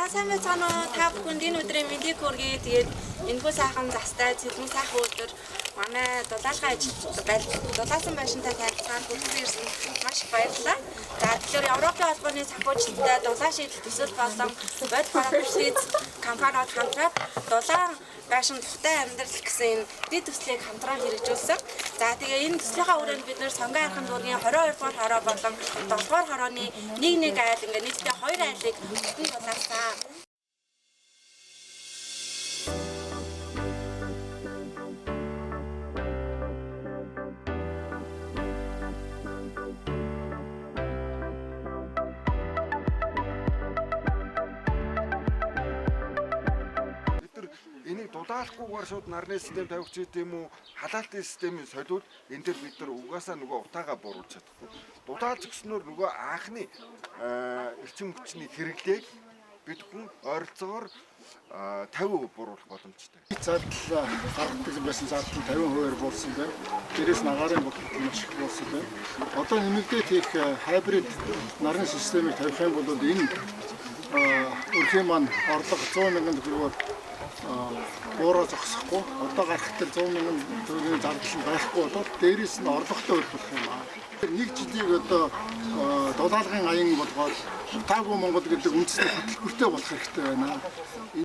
сайн байцгаана уу? Та бүхэнд энэ өдрийн мэндийг хүргэе. Тэгээд энэхүү сайхан застай цэлмэг сайхан өдөр манай дулаалгын дулаалсан байшинтай танилцахаар хүрсэн ирсэн маш их баярлалаа. За тэгэхээр Европын холбооны санхүүжилттэй дулаан шийдэл төсөл болон бодит бараа компаниуд хамтраад дулаан байшин тухтай амьдрал гэсэн энэ дэд төслийг хамтран хэрэгжүүлсэн. За тэгээ энэ төслийнхаа хүрээнд бид нэр сонгон архын дүүргийн 22 дугаар хороо болон 7 дугаар хорооны нэг айл ингээ нийтдээ 2 айлыг бүтэн дулаалсан. Энийг дулаалахгүйгээр шууд нарны систем тавих ч гэдэм үү халаалтын системийн солиуд энэ дээр бид нар угаасаа нөгөө утаагаа буруулж чадахгүй. Дулаалж өгснөөр нөгөө анхны эрчим хүчний хэрэглээг бид хүн ойролцоогоор 50% буруулах боломжтой. Зардал гаргадаг байсан зардал 50% болсон байна. Дээрээс нь агаарын бодлого маш их болсон байна. Одоо нэмэгдээд их хайбрид нарны системийг тавих юм бол энэ өрхийн маань орлого 100 мянган төгрөгөөр буураа зогсохгүй. Одоо гарахтаа 100 мянган төгрөгийн зардал байхгүй болоод дээрээс нь орлоготой үлдэх юм аа. Нэг жилийг одоо дулаалгын аян болгоод Утаагүй Монгол гэдэг үндэсний хөтөлбөртэй болох хэрэгтэй байна.